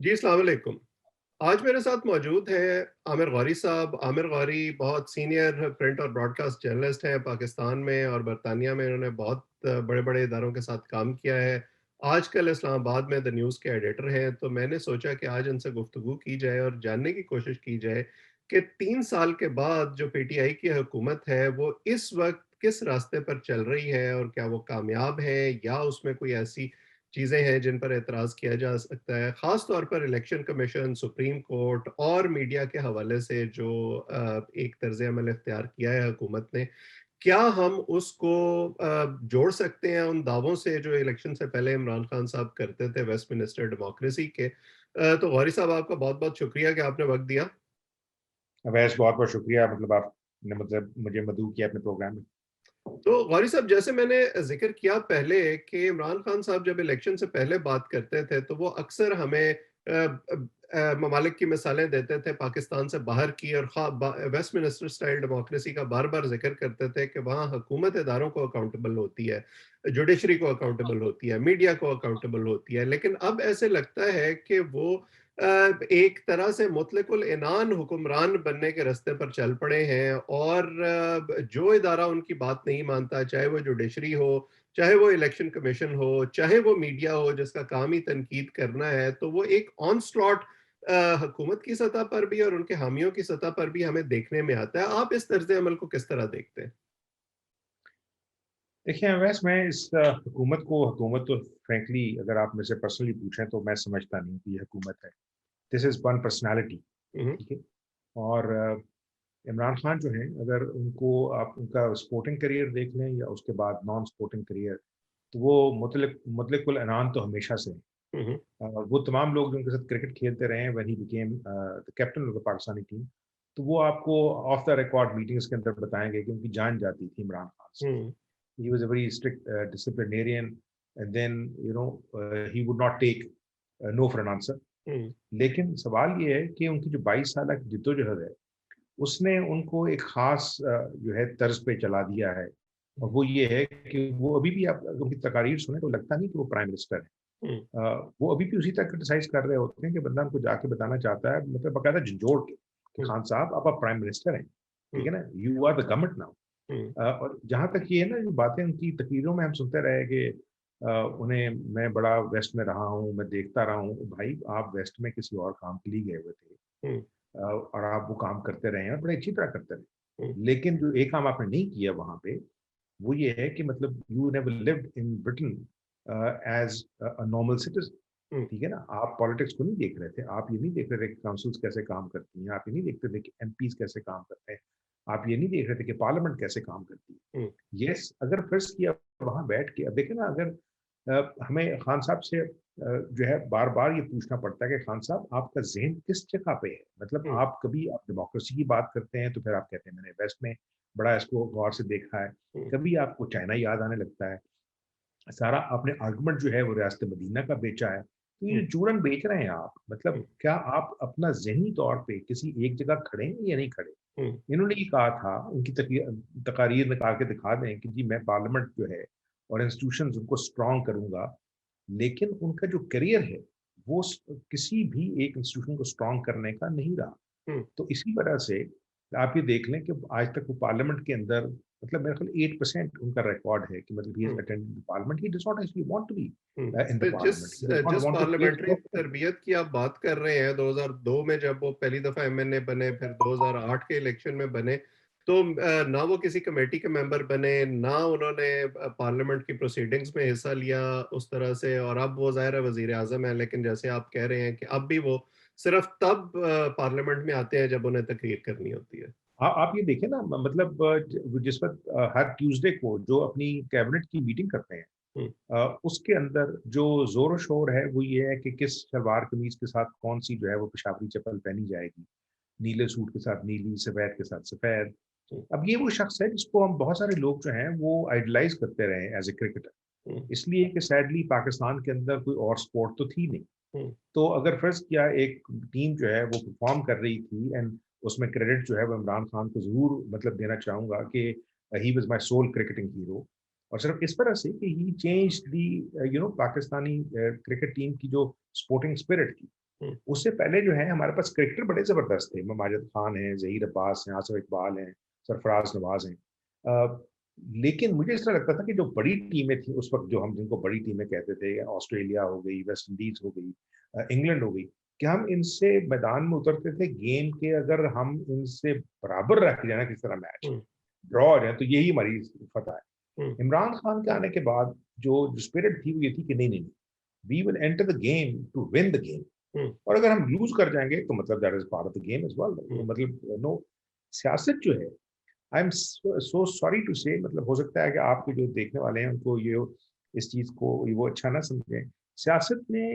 जी, अस्सलाम वालेकुम। आज मेरे साथ मौजूद हैं आमिर गौरी साहब। आमिर गौरी बहुत सीनियर प्रिंट और ब्रॉडकास्ट जर्नलिस्ट हैं पाकिस्तान में और बरतानिया में। इन्होंने बहुत बड़े-बड़े इदारों के साथ काम किया है। आजकल इस्लामाबाद में द न्यूज़ के एडिटर हैं, तो मैंने सोचा कि आज इनसे गुफ्तगू की जाए और जानने की कोशिश की जाए कि 3 साल के बाद जो पीटीआई की हुकूमत है, वो इस वक़्त किस रास्ते पर चल रही है और क्या वो कामयाब है या उसमें कोई ऐसी चीज़ें हैं जिन पर एतराज़ किया जा सकता है। ख़ास तौर पर इलेक्शन कमीशन, सुप्रीम कोर्ट और मीडिया के हवाले से जो एक तर्ज़ अमल इख्तियार किया है हुकूमत ने, क्या हम उसको जोड़ सकते हैं उन दावों से जो इलेक्शन से पहले इमरान खान साहब करते थे वेस्टमिनिस्टर डेमोक्रेसी के? तो गौरी साहब, आपका बहुत-बहुत शुक्रिया कि आपने वक़्त दिया। अवैस बहुत बहुत शुक्रिया, मतलब आपने मतलब मुझे मदऊ किया अपने प्रोग्राम में। तो गौरी साहब, जैसे मैंने ज़िक्र किया पहले कि इमरान खान साहब जब इलेक्शन से पहले बात करते थे, तो वो अक्सर हमें ममालिक की मिसालें देते थे पाकिस्तान से बाहर की, और वेस्टमिनिस्टर स्टाइल डेमोक्रेसी का बार-बार ज़िक्र करते थे कि वहाँ हुकूमत इदारों को अकाउंटेबल होती है, जुडिशरी को अकाउंटेबल होती है, मीडिया को अकाउंटेबल होती है। लेकिन अब ऐसे लगता है कि वो अ, एक तरह से मुतलकुल इनान हुक्मरान बनने के रास्ते पर चल पड़े हैं, और जो इदारा उनकी बात नहीं मानता, चाहे वो जुडिशरी हो, चाहे वो इलेक्शन कमीशन हो, चाहे वो मीडिया हो जिसका काम ही तनकीद करना है, तो वो एक ऑनस्लॉट हुकूमत की सतह पर भी और उनके हामियों की सतह पर भी हमें देखने में आता है। आप इस तर्ज अमल को किस तरह देखते हैं? देखिए अवैस, मैं इस हुकूमत तो फ्रैंकली अगर आप मुझसे पर्सनली पूछें तो मैं समझता नहीं कि ये हुकूमत है। दिस इज़ वन पर्सनैलिटी, हम्म। ठीक है? और इमरान खान जो हैं, अगर उनको आप उनका स्पोर्टिंग करियर देख लें या उसके बाद नॉन स्पोर्टिंग करियर, तो वो मुतलकुल अनान तो हमेशा से हैं। हम्म। वो तमाम लोग जो उनके साथ क्रिकेट खेलते रहे हैं when he became the captain of the Pakistani team, तो वो आपको ऑफ द रिकॉर्ड मीटिंग्स के अंदर बताएँगे कि उनकी जान जाती थी इमरान खान से। हम्म। He was a very strict disciplinarian, and then he would not take no for an answer. हम्म। लेकिन सवाल ये है कि उनकी जो 22 साल की जद्दोजहद है, उसने उनको एक ख़ास जो है तर्ज पे चला दिया है। और वो ये है कि वो अभी भी आप अगर उनकी तकारीर सुने तो लगता नहीं कि वो प्राइम मिनिस्टर हैं। हम्म। वो अभी भी उसी तरह क्रिटिसाइज़ कर रहे होते हैं कि बंदा उनको जाके बताना चाहता है, मतलब बाकायदा झंझोड़ के, कि हम्म। खान साहब आप प्राइम मिनिस्टर हैं, ठीक हम्म। है ना? You are the government now. Hmm. और जहाँ तक ये है ना, जो बातें उनकी तकरीरों में हम सुनते रहे कि उन्हें मैं बड़ा वेस्ट में रहा हूँ, मैं देखता रहा हूँ। भाई, आप वेस्ट में किसी और काम के लिए गए हुए थे, हम्म। और आप वो काम करते रहे हैं और बड़े अच्छी तरह करते हम्म। रहे। लेकिन जो एक काम आपने नहीं किया वहाँ पे, वो ये है कि मतलब you never lived in Britain as a normal citizen, hmm. ठीक है ना? आप पॉलिटिक्स को नहीं देख रहे थे, आप ये नहीं देख रहे थे कि काउंसिल्स कैसे काम करती हैं, आप ये नहीं देखते थे कि एमपीज़ कैसे काम करते हैं, आप ये नहीं देख रहे थे कि पार्लियामेंट कैसे काम करती है। हम्म। यस, अगर फ़र्ज़ किया वहाँ बैठ के, अब देखें ना, अगर हमें खान साहब से जो है बार-बार ये पूछना पड़ता है कि खान साहब, आपका ज़हन किस जगह पे है? मतलब हम्म। आप कभी आप डेमोक्रेसी की बात करते हैं तो फिर आप कहते हैं मैंने वेस्ट में बड़ा इसको गौर से देखा है। हम्म। कभी आपको चाइना याद आने लगता है। सारा आपने आर्गुमेंट जो है वो रियासत मदीना का बेचा है। तो ये हम्म। जो चूरन बेच रहे हैं आप, मतलब हम्म। क्या आप अपना ज़हनी तौर पे किसी एक जगह खड़े हैं या नहीं खड़े? हम्म। इन्होंने ये कहा था, उनकी तकारीर निकाल के दिखा दें कि जी मैं पार्लियामेंट जो है और इंस्टीट्यूशंस उनको स्ट्रॉन्ग करूँगा, लेकिन उनका जो करियर है, वो किसी भी एक इंस्टीट्यूशन को स्ट्रॉन्ग करने का नहीं रहा। हम्म। तो इसी वजह से आप ये देख लें कि आज तक वो पार्लियामेंट के अंदर, मतलब मेरे ख्याल 8% उनका रिकॉर्ड है कि मतलब he is hmm. Attending the parliament, he does not actually want to be in तो द जिस पार्लियामेंट, ही डज़ नॉट जिस want to play parliamentary the role. तरबियत की आप बात कर रहे हैं, 2002 में जब वो पहली दफा एमएनए बने, फिर 2008 के इलेक्शन में बने, तो ना वो किसी कमेटी के मेंबर बने, ना उन्होंने पार्लियामेंट की प्रोसीडिंग्स में हिस्सा लिया उस तरह से, और अब वो ज़ाहिर है वजीर आजम है, लेकिन जैसे आप कह रहे हैं कि अब भी वो सिर्फ तब पार्लियामेंट में आते हैं जब उन्हें तकरीर करनी होती है। आप ये देखें ना, मतलब जिस वक़्त हर ट्यूसडे को जो अपनी कैबिनेट की मीटिंग करते हैं, हम्म। उसके अंदर जो ज़ोर-ओ-शोर है वो ये है कि किस सलवार कमीज़ के साथ कौन-सी जो है वो पेशावरी चप्पल पहनी जाएगी। नीले सूट के साथ नीली, सफ़ेद के साथ सफ़ेद। हम्म। अब ये वो शख्स है जिसको हम बहुत सारे लोग जो हैं वो आइडलाइज़ करते रहे हैं एज़ अ क्रिकेटर। हम्म। इसलिए कि सैडली पाकिस्तान के अंदर कोई और स्पोर्ट तो थी नहीं। हम्म। तो अगर फ़र्ज़ किया एक टीम जो है वो परफ़ॉर्म कर रही थी, एंड उसमें क्रेडिट जो है वो इमरान खान को ज़रूर मतलब देना चाहूँगा कि he was my sole cricketing hero. और सिर्फ़ इस वजह से कि he changed the Pakistani cricket team की जो स्पोर्टिंग स्पिरिट थी। हुँ, उससे पहले जो है हमारे पास क्रिकेटर बड़े ज़बरदस्त थे। माजिद खान हैं, ज़हीर अब्बास हैं, आसिफ इकबाल हैं, सरफराज नवाज़ हैं। लेकिन मुझे इस तरह लगता था कि जो बड़ी टीमें थी उस वक़्त, जो हम जिनको बड़ी टीमें कहते थे, ऑस्ट्रेलिया हो गई, वेस्ट इंडीज़ हो गई, इंग्लैंड हो गई, कि हम इनसे मैदान में उतरते थे गेम के, अगर हम इनसे बराबर रख जाए ना किसी तरह मैच, हुँ, ड्रॉ हो जाए, तो यही हमारी फतह है। हुँ, इमरान खान के आने के बाद जो स्पिरिट थी वो ये थी कि नहीं, नहीं, नहीं, we will enter the game to win the game. Hmm, और अगर हम लूज़ कर जाएँगे तो मतलब that is part of the game as well. Hmm, मतलब नो, सियासत जो है, I am so sorry to say, मतलब हो सकता है कि आपके जो देखने वाले हैं उनको ये इस चीज़ को वो अच्छा ना समझें। सियासत में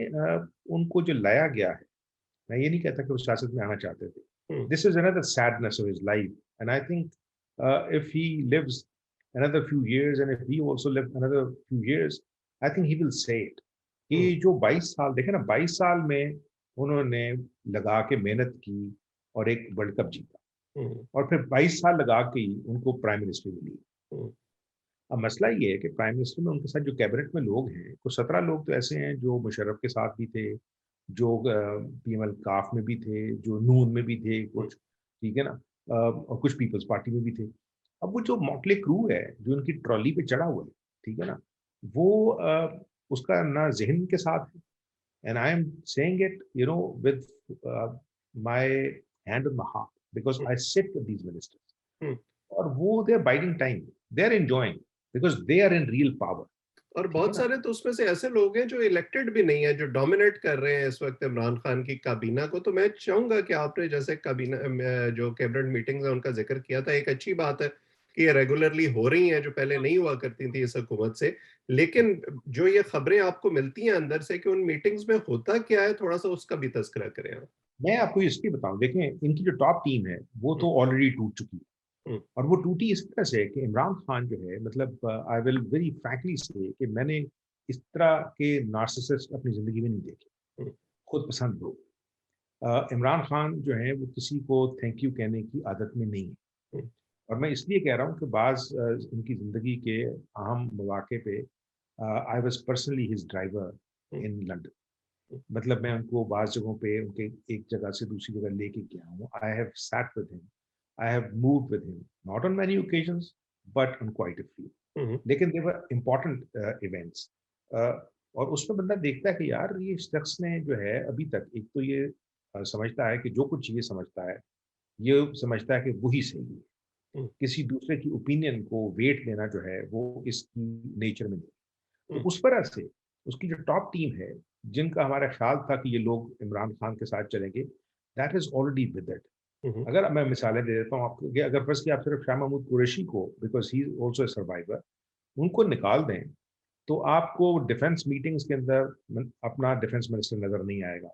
उनको जो लाया गया है, मैं ये नहीं कहता कि वो सियासत में आना चाहते थे। Hmm, this is another sadness of his life, and I think if he lives another few years and if we also live another few years, I think he will say it कि हुँ, जो 22 साल देखे ना, 22 साल में उन्होंने लगा के मेहनत की और एक वर्ल्ड कप जीता, हुँ, और फिर 22 साल लगा के ही उनको प्राइम मिनिस्टर मिली। हुँ, अब मसला ये है कि प्राइम मिनिस्टर में उनके साथ जो कैबिनेट में लोग हैं, कुछ 17 लोग तो ऐसे हैं जो मुशर्रफ के साथ भी थे, जो पीएमएल काफ में भी थे, जो नून में भी थे हुँ, कुछ, ठीक है ना? और कुछ पीपल्स पार्टी में भी थे। अब वो जो मोटले क्रू है, जो उनकी ट्रॉली पे चढ़ा हुआ है, ठीक है ना? वो उसका ना ज़हन के साथ है, and I am saying it with my hand on my heart, because hmm, I sit with these ministers, hmm. और वो they are biding time, they are enjoying, because they are in real power, और ठीक है बहुत ना? सारे तो उसमें से ऐसे लोग हैं जो इलेक्टेड भी नहीं है, जो डोमिनेट कर रहे हैं इस वक़्त इमरान खान की काबीना को। तो मैं चाहूँगा कि आपने जैसे काबीना जो कैबिनेट मीटिंग्स है उनका ज़िक्र किया था, एक अच्छी बात है कि ये रेगुलरली हो रही हैं, जो पहले नहीं हुआ करती थी इस हुकूमत से। लेकिन जो ये खबरें आपको मिलती हैं अंदर से कि उन मीटिंग्स में होता क्या है, थोड़ा-सा उसका भी तज़किरा करें आप? मैं आपको इसलिए बताऊँ, देखें, इनकी जो टॉप टीम है, वो हुँ, तो ऑलरेडी टूट चुकी है, हुँ, और वो टूटी इस तरह से कि इमरान खान जो है, मतलब आई विल वेरी फ्रैंकली से कि मैंने इस तरह के नार्सिसिस्ट अपनी ज़िंदगी में नहीं देखे, हुँ, खुद पसंद लोग। इमरान खान जो है वो किसी को थैंक यू कहने की आदत में नहीं है, हुँ, और मैं इसलिए कह रहा हूँ कि बाज़ उनकी ज़िंदगी के अहम मौक़े पे I was personally his driver hmm, in London. Hmm, मतलब मैं उनको बाज़ जगहों पे उनके एक जगह से दूसरी जगह लेके गया हूँ। I have sat with him, I have moved with him, not on many occasions, but on quite a few. Hmm, hmm, लेकिन दे वर इम्पोर्टेंट इवेंट्स, और उसमें बंदा देखता है कि यार ये शख्स ने जो है अभी तक, एक तो ये समझता है कि जो कुछ ये समझता है, ये समझता है कि वही सही है। हुँ, किसी दूसरे की ओपिनियन को वेट देना जो है वो इसकी नेचर में नहीं। तो हुँ, उस वजह से उसकी जो टॉप टीम है, जिनका हमारा ख्याल था कि ये लोग इमरान खान के साथ चलेंगे, that is already with it. Hmm, hmm, अगर मैं मिसालें दे देता हूँ आपको, कि अगर फर्ज़ किया आप सिर्फ शाह महमूद कुरैशी को, because he is also a survivor, उनको निकाल दें, तो आपको डिफेंस मीटिंग्स के अंदर अपना डिफेंस मिनिस्टर नज़र नहीं आएगा।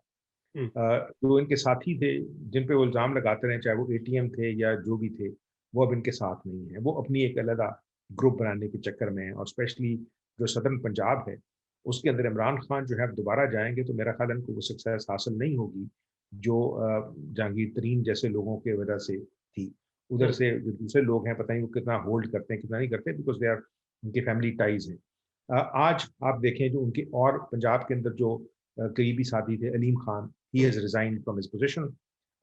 हुँ, जो इनके साथी थे, जिन पे वो इल्ज़ाम लगाते रहे, चाहे वो एटीएम थे या जो भी थे, वो अब इनके साथ नहीं है। वो अपनी एक अलग ग्रुप बनाने के चक्कर में हैं, और स्पेशली जो सदर्न पंजाब है, उसके अंदर इमरान खान जो है अब दोबारा जाएँगे तो मेरा ख़्याल है इनको वो सक्सेस हासिल नहीं होगी, जो जहांगीर तरीन जैसे लोगों की वजह से थी। उधर हुँ, से जो दूसरे लोग हैं, पता नहीं वो कितना होल्ड करते हैं, कितना नहीं करते, बिकॉज़ दे आर, उनकी फैमिली टाइज़ हैं। आज आप देखें जो उनके और पंजाब के अंदर जो करीबी साथी थे, अलीम खान, ही हुँ, हैज़ रिज़ाइन्ड फ्रॉम हिज़ पोज़ीशन,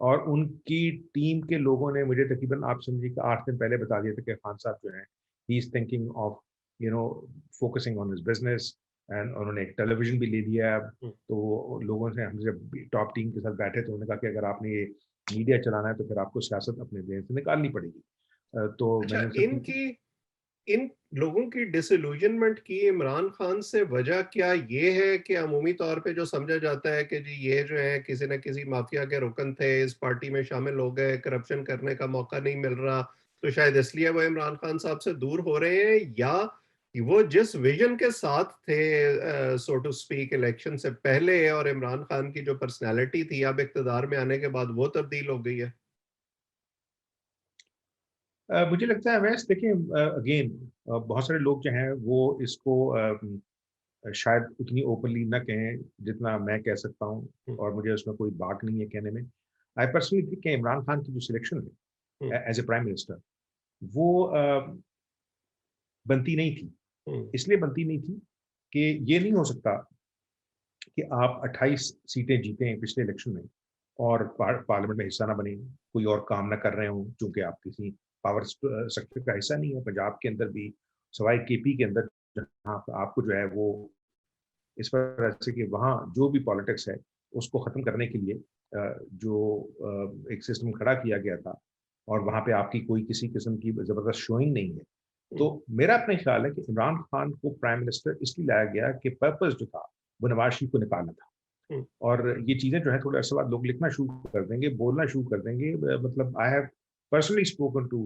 और उनकी टीम के लोगों ने मुझे तकरीबन आप समझिए कि 8 दिन पहले बता दिया था कि खान साहब जो हैं, he is thinking of you know focusing on his business, and उन्होंने एक टेलीविज़न भी ले लिया है अब। हुँ। तो लोगों से हम जब टॉप टीम के साथ बैठे तो उन्होंने कहा कि अगर आपने ये मीडिया चलाना है तो फिर आपको सियासत अपने देश से निकालनी पड़ेगी। तो अच्छा, मैंने उनसे पूछा। इन लोगों की डिसइल्यूजनमेंट की इमरान खान से वजह क्या ये है कि अमूमी तौर पे जो समझा जाता है कि जी ये जो है किसी न किसी माफिया के रुकन थे, इस पार्टी में शामिल हो गए, करप्शन करने का मौका नहीं मिल रहा, तो शायद इसलिए वो इमरान खान साहब से दूर हो रहे हैं, या वो जिस विजन के साथ थे सो टू स्पीक इलेक्शन से पहले और इमरान खान की जो पर्सनैलिटी थी अब इक़्तिदार में आने के बाद वो तब्दील हो गई है? मुझे लगता है वैसे देखिए, अगेन बहुत सारे लोग जो हैं वो इसको शायद उतनी ओपनली ना कहें जितना मैं कह सकता हूँ, हुँ, और मुझे उसमें कोई बात नहीं है कहने में। आई पर्सनली थिंक कि इमरान खान की जो सिलेक्शन हुँ, है एज ए प्राइम मिनिस्टर, वो बनती नहीं थी। हुँ, इसलिए बनती नहीं थी कि ये नहीं हो सकता कि आप 28 सीटें जीते हैं पिछले इलेक्शन में और पार्लियामेंट में हिस्सा ना बने, कोई और काम ना कर रहे हों, चूँकि आप किसी पावर सेक्टर का हिस्सा नहीं है। पंजाब के अंदर भी सवाए केपी के अंदर जहाँ आपको जो है वो इस वजह से कि वहाँ जो भी पॉलिटिक्स है, उसको ख़त्म करने के लिए एक सिस्टम खड़ा किया गया था और वहाँ पे आपकी कोई किसी किस्म की ज़बरदस्त शोइंग नहीं है। हुँ, तो मेरा अपना ख्याल है कि इमरान खान को प्राइम मिनिस्टर इसलिए लाया गया कि पर्पज़ जो था, वो नवाज़ शरीफ को निकालना था। हुँ, और ये चीज़ें जो हैं थोड़े अरसे बाद लोग लिखना शुरू कर देंगे, बोलना शुरू कर देंगे। मतलब I have personally spoken to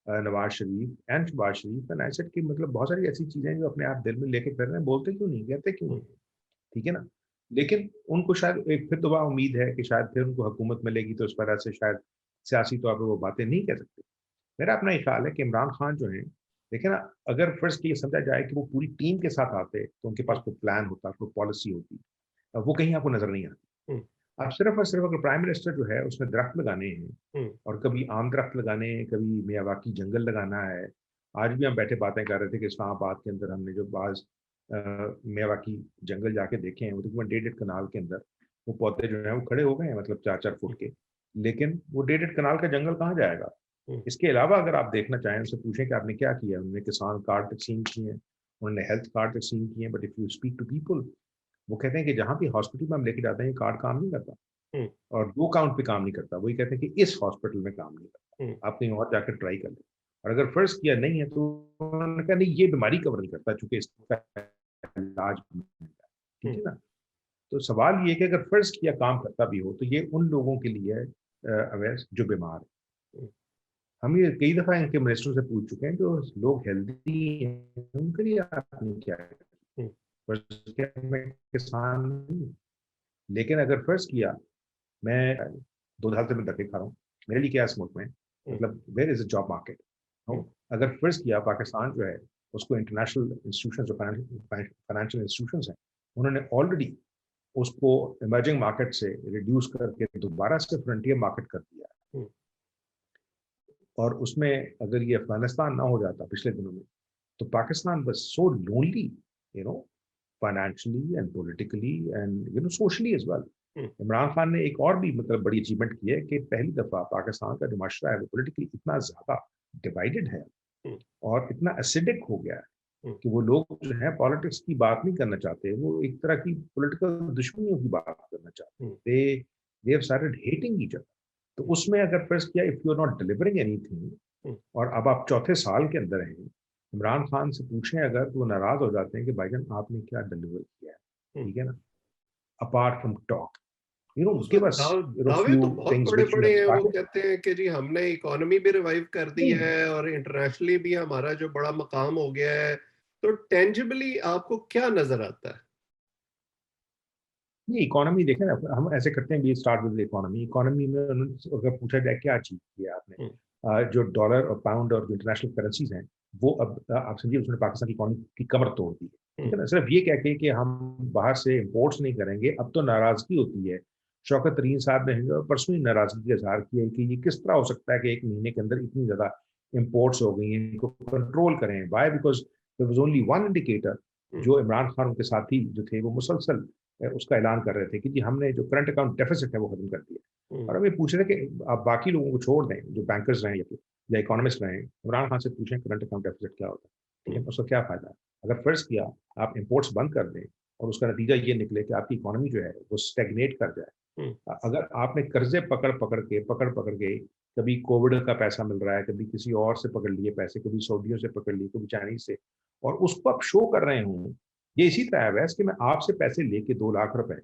Nawaz Sharif and Shahbaz Sharif and I said कि मतलब बहुत सारी ऐसी चीज़ें हैं जो अपने आप दिल में लेके फिर रहे हैं, बोलते क्यों नहीं, कहते क्यों हुँ, नहीं? ठीक है ना? लेकिन उनको शायद एक फिर दोबारा उम्मीद है कि शायद फिर उनको हुकूमत मिलेगी तो इस वजह से शायद सियासी तौर पे वो बातें नहीं कह सकते। मेरा अपना ये ख्याल है कि इमरान खान जो हैं, देखिए ना, अगर फ़र्ज़ कि ये समझा जाए कि वो पूरी टीम के साथ आते, तो उनके पास हुँ, कोई प्लान होता, कोई पॉलिसी होती। वो कहीं आपको नज़र नहीं आती। हुँ, अब सिर्फ़ और सिर्फ़ अगर प्राइम मिनिस्टर जो है उसने दरख्त लगाने हैं हुँ, और कभी आम दरख्त लगाने हैं, कभी मियावाकी जंगल लगाना है। आज भी हम बैठे बातें कर रहे थे कि इस्लामाबाद के अंदर हमने जो बाज़ मियावाकी जंगल जाके देखे हैं, वो तकरीबन डेढ़-डेढ़ कनाल के अंदर वो पौधे जो हैं वो खड़े हो गए हैं, मतलब 4-4 फुट हुँ, के। लेकिन वो डेढ़-डेढ़ कनाल का जंगल कहाँ जाएगा? हुँ, इसके अलावा अगर आप देखना चाहें, उनसे पूछें कि आपने क्या किया? उन्होंने किसान कार्ड तक़सीम किए हैं, उन्होंने हेल्थ कार्ड तक़सीम किए हैं, but if you speak to people, वो कहते हैं कि जहाँ भी हॉस्पिटल में हम लेके जाते हैं, ये कार्ड काम नहीं करता हुँ, और 2 काउंट पे काम नहीं करता। वही कहते हैं कि इस हॉस्पिटल में काम नहीं हुँ, करता, आप कहीं और जाकर ट्राई कर लें। और अगर फ़र्ज़ किया नहीं है, तो उन्होंने कहा नहीं, ये बीमारी कवर नहीं करता चूँकि इसका इलाज महँगा है। ठीक हुँ, है ना? तो सवाल ये है कि अगर फ़र्ज़ किया काम करता भी हो, तो ये उन लोगों के लिए है अवेयर जो बीमार हैं। हुँ, हम ये कई दफ़ा इनके मिनिस्टरों से पूछ चुके हैं, जो लोग हेल्दी हैं, उनके लिए आपने क्या किया? हुँ, फ़र्ज़ किया मैं किसान नहीं हूँ, लेकिन अगर फ़र्ज़ किया मैं 2 साल से मैं धक्के खा रहा हूँ। मेरे लिए क्या है इस मुल्क में? हुँ, मतलब where is the job market? Hmm, no, अगर फ़र्ज़ किया पाकिस्तान जो है, उसको इंटरनेशनल इंस्टीट्यूशंस जो फाइनेंशियल इंस्टीट्यूशंस हैं, उन्होंने ऑलरेडी उसको इमर्जिंग मार्केट से रिड्यूस करके दोबारा से फ्रंटियर मार्केट कर दिया है। हुँ, और उसमें अगर ये अफ़गानिस्तान ना हो जाता पिछले दिनों में, तो Pakistan was so lonely, you know, financially and politically and socially as well. Hmm, Imran Khan ने एक और भी मतलब बड़ी अचीवमेंट की है कि पहली दफ़ा पाकिस्तान का जो माशरा है वो पॉलिटिकली इतना ज़्यादा डिवाइडेड है हुँ, और इतना एसिडिक हो गया है हुँ, कि वो लोग जो है पॉलिटिक्स की बात नहीं करना चाहते, वो एक तरह की पॉलिटिकल दुश्मनियों की बात करना चाहते हुँ, हैं। They have started hating each other. तो उसमें अगर फ़र्ज़ किया if you are not delivering anything hmm, और अब आप चौथे साल के अंदर हैं, इमरान खान से पूछें अगर तो वो नाराज़ हो जाते हैं कि भाईजान आपने क्या डिलीवर किया है, हुँ। ठीक है ना? अपार्ट फ्रॉम टॉक, उसमें गिव अस दावे few तो बहुत things which you बड़े-बड़े have हैं, वो started। कहते हैं कि जी हमने इकोनॉमी भी रिवाइव कर दी नहीं, है और इंटरनेशनली भी हमारा जो बड़ा मकाम हो गया है, तो टेंजिबली आपको क्या नज़र आता है? नहीं, इकोनॉमी देखें ना, हम ऐसे करते हैं, we start with the economy. Economy में उन्होंने अगर पूछा जाए क्या अचीव किया आपने? हुँ, जो डॉलर और पाउंड और जो इंटरनेशनल करेंसीज़ हैं, वो अब आप समझिए उसने पाकिस्तान की इकोनॉमी की कमर तोड़ दी है। ठीक हुँ, है ना? सिर्फ ये कह के कि हम बाहर से इम्पोर्ट्स नहीं करेंगे, अब तो नाराज़गी होती है। शौकत तरीन साहब ने परसों ही नाराज़गी का इज़हार किया है कि ये किस तरह हो सकता है कि 1 महीने के अंदर इतनी ज़्यादा इम्पोर्ट्स हो गई हैं, इनको कंट्रोल करें। Why? Because there was only one indicator hmm, जो इमरान खान उनके साथी जो थे वो मुसलसल उसका ऐलान कर रहे थे कि जी हमने जो करंट अकाउंट डेफिसिट है वो खत्म कर दिया। हुँ, और अब ये पूछ रहे थे कि आप बाकी लोगों को छोड़ दें, जो बैंकर्स रहे या इकोनॉमिस्ट रहे, इमरान खान से पूछें करंट अकाउंट डेफिसिट क्या होता है? ठीक हुँ, है? उसका क्या फ़ायदा है? अगर फ़र्ज़ किया आप इम्पोर्ट्स बंद कर दें और उसका नतीजा ये निकले कि आपकी इकोनॉमी जो है वो स्टैग्नेट कर जाए। हुँ, अगर आपने कर्ज़े पकड़ के कभी कोविड का पैसा मिल रहा है, कभी किसी और से पकड़ लिए पैसे, कभी सऊदियों से पकड़ लिए, कभी चाइनीज़ से, और उसको आप शो कर रहे हों, ये इसी तरह है वैसे कि मैं आपसे पैसे लेके 2 लाख रुपए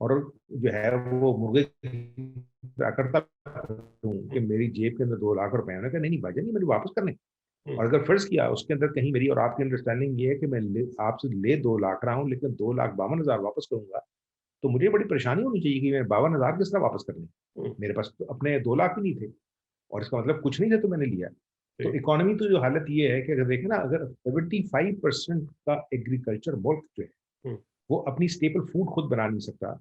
और जो है वो मुर्गे की तरह करता हूँ कि हुँ, मेरी जेब के अंदर 2 लाख रुपए हैं। उन्होंने कहा नहीं, नहीं भाईजान ये मुझे वापस करने हैं। हुँ, और अगर फ़र्ज़ किया उसके अंदर कहीं मेरी और आपकी अंडरस्टैंडिंग ये है कि मैं आपसे ले 2 लाख रहा हूँ लेकिन 2,52,000 वापस करूँगा, तो मुझे बड़ी परेशानी होनी चाहिए कि मैं 52,000 किस तरह वापस करने हैं? हुँ, मेरे पास तो अपने 2 लाख भी नहीं थे और इसका मतलब कुछ नहीं था तो मैंने लिया। तो जी, इकोनॉमी तो जो हालत ये है कि अगर देखें ना, अगर 75% का एग्रीकल्चर मुल्क जो है, हुँ, वो अपनी स्टेपल फूड खुद बना नहीं सकता,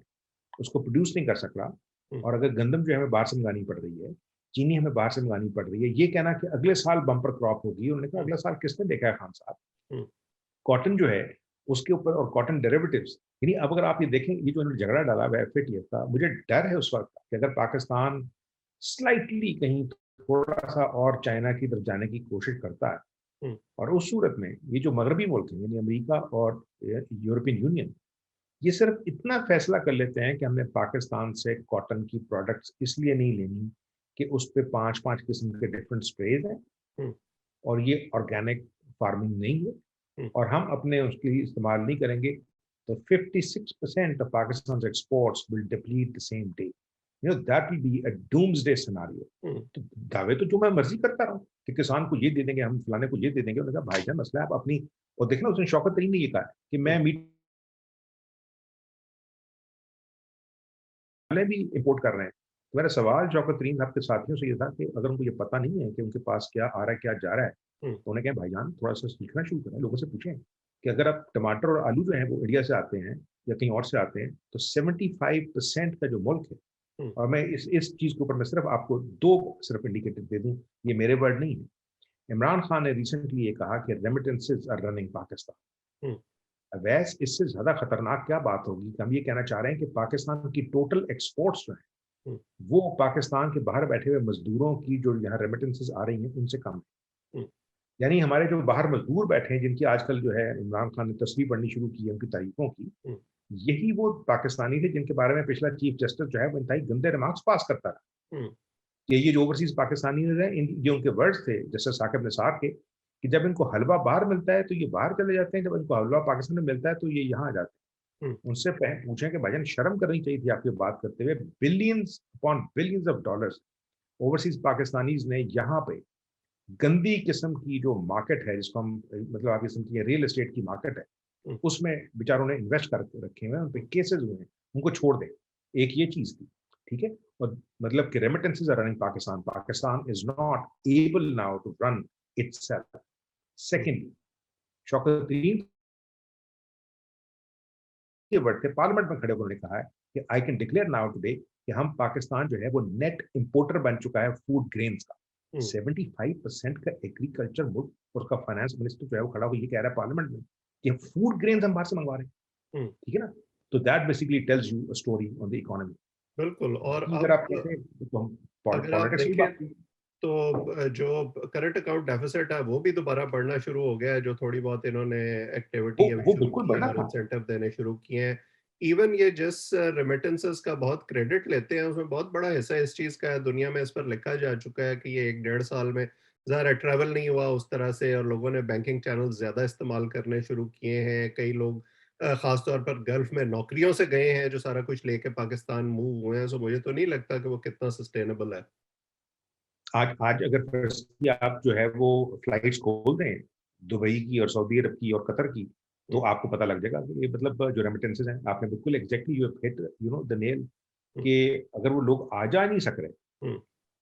उसको प्रोड्यूस नहीं कर सक रहा, हुँ, और अगर गंदम जो है हमें बाहर से मंगानी पड़ रही है, चीनी हमें बाहर से मंगानी पड़ रही है, ये कहना कि अगले साल बम्पर क्रॉप होगी, उन्होंने कहा हुँ, अगला साल किसने देखा है खान साहब? हुँ, कॉटन जो है उसके ऊपर और कॉटन डेरिवेटिव्स, यानी अब अगर आप ये देखें, ये जो इन्होंने झगड़ा डाला हुआ है FATF का, मुझे डर है उस वक्त कि अगर पाकिस्तान स्लाइटली कहीं थोड़ा सा और चाइना की तरफ जाने की कोशिश करता है, हुँ, और उस सूरत में ये जो मगरबी मुल्क हैं, यानी अमेरिका और यूरोपियन यूनियन, ये सिर्फ इतना फैसला कर लेते हैं कि हमने पाकिस्तान से कॉटन की प्रोडक्ट्स इसलिए नहीं लेनी कि उस पे 5-5 किस्म के डिफरेंट स्प्रेज हैं, हुँ, और ये ऑर्गेनिक फार्मिंग नहीं है, हुँ, और हम अपने उसके लिए इस्तेमाल नहीं करेंगे, तो 56% of Pakistan's exports will deplete the same day. You know, that will be a doomsday scenario. हुँ, तो दावे तो जो मैं मर्जी करता रहूं कि किसान को ये दे देंगे, हम फलाने को ये दे देंगे, उन्होंने कहा भाईजान मसला है आप अपनी, और देखना उसने शौकत तरीन ने ये कहा कि हुँ, मैं मीट भी इंपोर्ट कर रहे हैं। तो मेरा सवाल शौकत तरीन साहब के साथियों से ये था कि अगर उनको ये पता नहीं है कि उनके पास क्या आ रहा है, क्या जा रहा है, हुँ, तो उन्हें कहा भाईजान थोड़ा सा सीखना शुरू करें, लोगों से पूछें कि अगर आप टमाटर और आलू जो है वो इंडिया से आते हैं या कहीं और से आते हैं, तो 75% का जो मुल्क है, हुँ, और मैं इस चीज के ऊपर मैं सिर्फ आपको दो सिर्फ इंडिकेटर दे दूं, ये मेरे वर्ड नहीं है। इमरान खान ने रिसेंटली ये कहा कि रेमिटेंसेज आर रनिंग पाकिस्तान। हुँ, वैसे इससे ज्यादा खतरनाक क्या बात होगी कि हम ये कहना चाह रहे हैं कि पाकिस्तान की टोटल एक्सपोर्ट्स जो है, हुँ, वो पाकिस्तान के बाहर बैठे हुए मजदूरों की जो यहाँ रेमिटेंसेज आ रही हैं उनसे कम है। हुँ, यानी हमारे जो बाहर मजदूर बैठे हैं, जिनकी आजकल जो है इमरान खान ने तस्वीर पढ़नी शुरू की है उनकी तारीखों की, हुँ, यही वो पाकिस्तानी थे जिनके बारे में पिछला चीफ जस्टिस जो है वो इंतहाई गंदे रिमार्क्स पास करता रहा। हुँ, ये जो ओवरसीज पाकिस्तानी रहे, ये उनके वर्ड्स थे जस्टिस साकिब निसार के, कि जब इनको हलवा बाहर मिलता है तो ये बाहर चले जाते हैं, जब इनको हलवा पाकिस्तान में मिलता है तो ये यहाँ आ जाते हुँ, हैं। उनसे पूछें कि भाईजान शर्म करनी चाहिए थी आपकी बात करते हुए, billions upon billions of dollars overseas Pakistanis ने यहाँ पे गंदी किस्म की जो मार्केट है, जिसको हम मतलब आप ये समझिए रियल एस्टेट की मार्केट है, हुँ, उसमें बेचारों ने इन्वेस्ट करके रखे हुए हैं, उन पे केसेस हुए हैं, उनको छोड़ दें। एक ये चीज थी, ठीक है। और मतलब कि remittances are running Pakistan, Pakistan is not able now to run itself. Hmm, secondly, Shaukat के वर्ड थे, पार्लियामेंट में खड़े होकर उन्होंने कहा है कि I can declare now today कि हम पाकिस्तान जो है वो नेट इंपोर्टर बन चुका है फूड ग्रेन्स का। हुँ, 75% का एग्रीकल्चर मुल्क, और उसका फाइनेंस मिनिस्टर जो है वो खड़ा होकर ये कह रहा है पार्लियामेंट में कि फूड ग्रेन्स हम बाहर से मंगवा रहे हैं। हुँ, ठीक है ना? तो that basically tells you a story on the economy. बिल्कुल। और बाकी अगर अब आप कहते हैं तो हम अगर आप पॉलिटिक्स की देखें बात की। तो जो करंट अकाउंट डेफिसिट है वो भी दोबारा बढ़ना शुरू हो गया है, जो थोड़ी बहुत इन्होंने एक्टिविटी अभी वो शुरू बिल्कुल की है बढ़ना और था। इंसेंटिव देने शुरू किए हैं। इवन ये जिस रेमिटेंसेस का बहुत क्रेडिट लेते हैं उसमें बहुत बड़ा हिस्सा इस चीज़ का है, दुनिया में इस पर लिखा जा चुका है कि ये 1 डेढ़ साल में ज़्यादा ट्रैवल नहीं हुआ उस तरह से, और लोगों ने बैंकिंग चैनल्स ज़्यादा इस्तेमाल करने शुरू किए हैं। कई लोग ख़ास तौर पर गल्फ़ में नौकरियों से गए हैं जो सारा कुछ लेके पाकिस्तान मूव हुए हैं, सो मुझे तो नहीं लगता कि वो कितना सस्टेनेबल है। आज आज अगर फर्स्ट की आप जो है वो फ्लाइट्स खोल दें दुबई की और सऊदी अरब की और कतर की, तो हुँ, आपको पता लग जाएगा कि ये मतलब जो रेमिटेंसेज हैं, आपने बिल्कुल exactly you hit you know the nail, hmm, कि अगर वो लोग आ जा नहीं सक रहे, हुँ,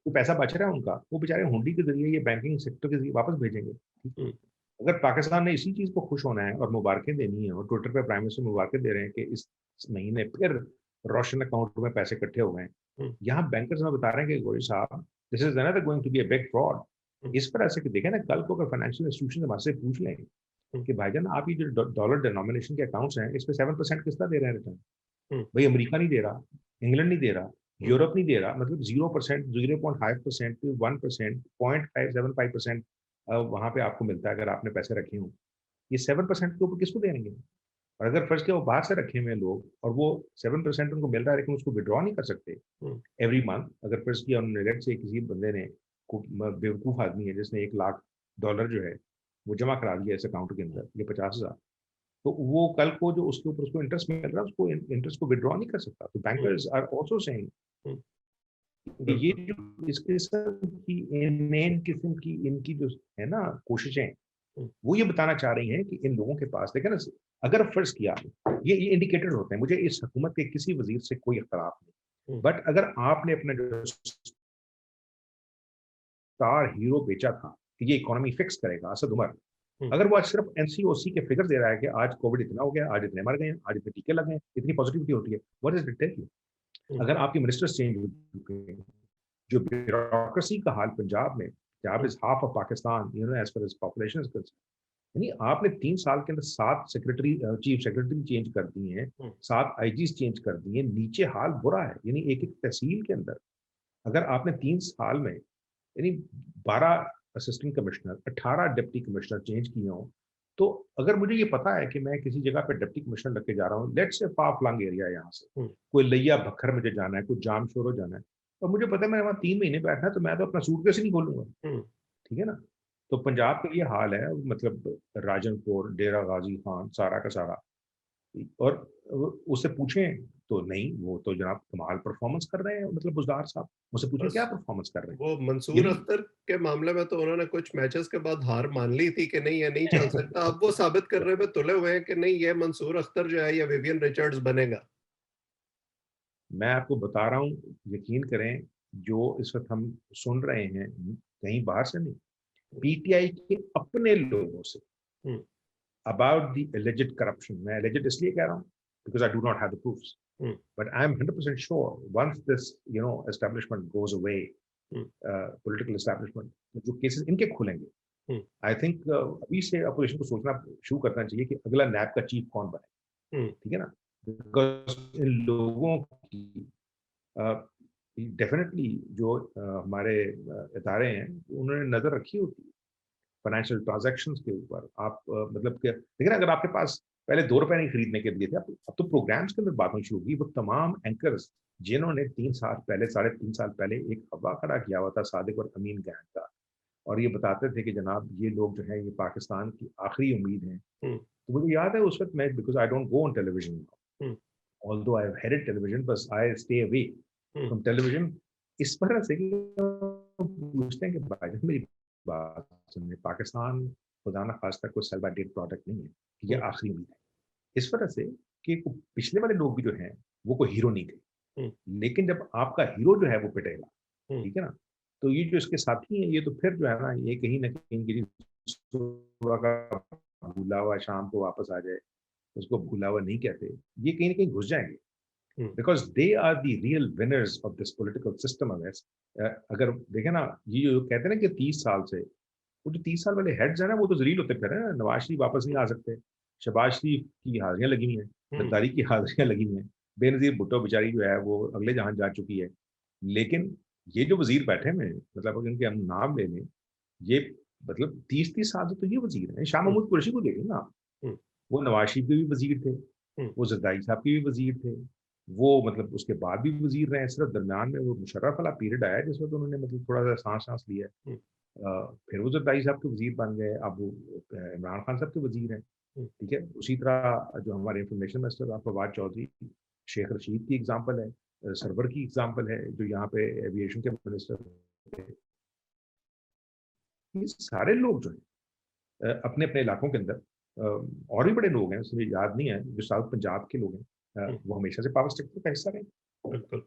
तो पैसा बच रहा है उनका, वो बेचारे हुंडी के जरिए ये बैंकिंग सेक्टर के जरिए वापस भेजेंगे। ठीक है? हुँ, अगर पाकिस्तान ने इसी चीज को खुश होना है और मुबारकें देनी है, और ट्विटर पे प्राइम मिनिस्टर मुबारकें दे रहे हैं कि इस महीने फिर रोशन अकाउंट में पैसे इकट्ठे हो गए, हुँ, यहाँ बैंकर्स हमें बता रहे हैं कि गोयल साहब, this is another going to be a big fraud. हुँ, इस पर ऐसे कि देखें ना, कल को अगर फाइनेंशियल इंस्टीट्यूशन हमारे से पूछ लें हुँ, कि भाईजान आप ये जो डॉलर डिनोमिनेशन के अकाउंट्स हैं, इस पे 7% कितना दे रहे हैं रिटर्न? हुँ, भाई अमेरिका नहीं दे रहा, इंग्लैंड नहीं दे रहा, हुँ, यूरोप नहीं दे रहा, मतलब 0%, 0.5%, 1%, 0.575% वहां पे आपको मिलता है अगर आपने पैसे रखे हों। ये 7% के ऊपर किसको देंगे? और अगर फर्ज किया वो बाहर से रखे हुए हैं लोग, और वो 7% उनको मिल रहा है लेकिन उसको विड्रॉ नहीं कर सकते हुँ, एवरी मंथ, अगर फर्ज किया उन्होंने लेट से किसी बंदे ने, बेवकूफ आदमी है जिसने $1 लाख जो है वो जमा करा दिया इस अकाउंट के अंदर, ये 50,000, तो वो कल को जो उसके ऊपर उसको इंटरेस्ट मिल रहा है, उसको इंटरेस्ट को विड्रॉ नहीं कर सकता। तो हुँ, बैंकर्स आर आल्सो सेइंग हुँ, कि ये बिल्कुल। जो इस किस्म की इनमेन किस्म की इनकी जो है ना कोशिशें, हुँ, वो ये बताना चाह रही हैं कि इन लोगों के पास देखें ना, अगर फर्ज किया, ये इंडिकेटर होते हैं, मुझे इस हुकूमत के किसी वजीर से कोई इख्तलाफ नहीं, हुँ, बट अगर आपने अपना जो स्टार हीरो बेचा था कि ये इकोनॉमी फिक्स करेगा, असद उमर, हुँ, अगर वो आज सिर्फ एनसीओसी के फिगर दे रहा है कि आज कोविड इतना हो गया, आज इतने मर गए, आज इतने टीके लगे हैं, इतनी पॉजिटिविटी होती है, what is it tell you? हुँ, अगर आपके मिनिस्टर्स चेंज हो चुके हैं, जो ब्यूरोक्रेसी का हाल पंजाब में, Punjab is half of Pakistan, you know, as far as population is concern, यानी आपने 3 साल के अंदर 7 चीफ सेक्रेटरी चेंज कर दिए हैं, हुँ, 7 आईजीज़ चेंज कर दिए हैं, नीचे हाल बुरा है। यानी एक-एक तहसील के अंदर अगर आपने 3 साल में यानी 12 assistant commissioner, 18 deputy commissioner change किए हों, तो अगर मुझे ये पता है कि मैं किसी जगह पे डिप्टी कमिश्नर लग के जा रहा हूँ, लेट्स से फार-फ्लंग एरिया है यहाँ से, हुँ, कोई लैया भक्खर मुझे जाना है, कोई जामशोरो जाना है, और मुझे पता है मैंने वहाँ 3 महीने बैठना है, तो मैं तो अपना सूटकेस ही नहीं खोलूँगा, हुँ, ठीक है ना? तो पंजाब का ये हाल है, मतलब राजनपुर, डेरा गाज़ी खान, सारा का सारा। और उससे पूछें तो नहीं, वो तो जनाब कमाल परफ़ॉर्मेंस कर रहे हैं, मतलब बुज़दार साहब, मुझसे पूछें बस क्या परफ़ॉर्मेंस कर रहे हैं? वो मंसूर यदि अख्तर के मामले में तो उन्होंने कुछ मैचेस के बाद हार मान ली थी कि नहीं ये नहीं चल सकता। अब वो साबित करने पे तुले हुए हैं कि नहीं ये मंसूर अख्तर जो है ये विवियन रिचर्ड्स बनेगा। मैं आपको बता रहा हूँ, यकीन करें, जो इस वक़्त हम सुन रहे हैं, कहीं बाहर से नहीं, पीटीआई के अपने लोगों से hmm, about the alleged corruption. मैं एलिजेड इसलिए कह रहा हूँ, because I do not have the proofs, hmm, but I am 100% sure once this establishment goes away, hmm, political establishment, जो केसेस इनके खुलेंगे, हुँ, आई थिंक अभी से अपोजिशन को सोचना शुरू करना चाहिए कि अगला नैब का चीफ कौन बने, हुँ, ठीक है ना? बिकॉज़ इन लोगों की डेफ़िनेटली जो हमारे इदारे हैं, उन्होंने नज़र रखी होती है फाइनेंशियल ट्रांज़ैक्शंस के ऊपर। आप मतलब कि देखिए ना, अगर आपके पास पहले ₹2 नहीं खरीदने के लिए थे, अब तो प्रोग्राम्स के अंदर बात होनी शुरू होगी। वो तमाम एंकर्स जिन्होंने 3 साल पहले, साढ़े 3 साल पहले एक हव्वा खड़ा किया हुआ था सादिक और अमीन गैंग का, और ये बताते थे कि जनाब ये लोग जो हैं ये पाकिस्तान की आखिरी उम्मीद हैं। हुँ, तो मुझे याद है उस वक़्त मैं, because I don't go on television, um, although I have headed television, बस I stay away um, from television, इस तरह से कि पूछते हैं कि भाईजान मेरी बात सुनिए, पाकिस्तान खुदा ना खास्ता कोई सेल बाय डेट प्रोडक्ट नहीं है, ये हुँ, आखिरी उम्मीद है। इस वजह से कि पिछले वाले लोग भी जो हैं, वो कोई हीरो नहीं थे। हुँ, लेकिन जब आपका हीरो जो है वो पिटेगा, हुँ, ठीक है ना? तो ये जो इसके साथी हैं, ये तो फिर जो है ना, ये कहीं न कहीं कि सुबह का भूला हुआ शाम को वापस आ जाए, उसको भूला हुआ नहीं कहते। ये कहीं न कहीं घुस जाएँगे, um, because they are the real winners of this political system unless अगर देखें ना, ये जो कहते हैं ना कि 30 साल से, वो जो 30 साल वाले हेड्स हैं ना, वो तो ज़लील होते फिर रहे हैं। नवाज़ शरीफ वापस नहीं आ सकते, शहबाज शरीफ की हाज़िरियाँ लगी हुई हैं, हुँ, गद्दारी की हाज़िरियाँ लगी हुई हैं, बेनज़ीर भुट्टो बेचारी जो है वो अगले जहान जा चुकी है। लेकिन ये जो वज़ीर बैठे हुए हैं, मतलब अगर इनके हम नाम ले लें, ये मतलब 30-30 साल से तो ये वज़ीर हैं। शाह हुँ, महमूद कुरैशी को देखें ना आप, हुँ, वो नवाज़ शरीफ के भी वज़ीर थे, हुँ, वो ज़रदारी साहब के भी वज़ीर थे, वो मतलब उसके बाद भी वज़ीर रहे हैं, सिर्फ़ दरमियान में वो मुशर्रफ वाला पीरियड आया है जिस वक़्त उन्होंने मतलब थोड़ा-सा साँस-वाँस लिया है। हुँ, फिर वो ज़रदारी साहब के वज़ीर बन गए, अब वो इमरान खान साहब के वज़ीर हैं, हुँ, ठीक है? उसी तरह जो हमारे इन्फॉर्मेशन मिनिस्टर हैं फवाद चौधरी, शेख रशीद की एग्ज़ाम्पल है, सरवर की एग्ज़ाम्पल है, जो यहाँ पे एविएशन के मिनिस्टर थे। ये सारे लोग जो हैं अपने-अपने इलाकों के अंदर और भी बड़े लोग हैं, मुझे याद नहीं है, जो साउथ पंजाब के लोग हैं, हुँ, वो हमेशा से पावर स्ट्रक्चर का हिस्सा रहे। बिल्कुल।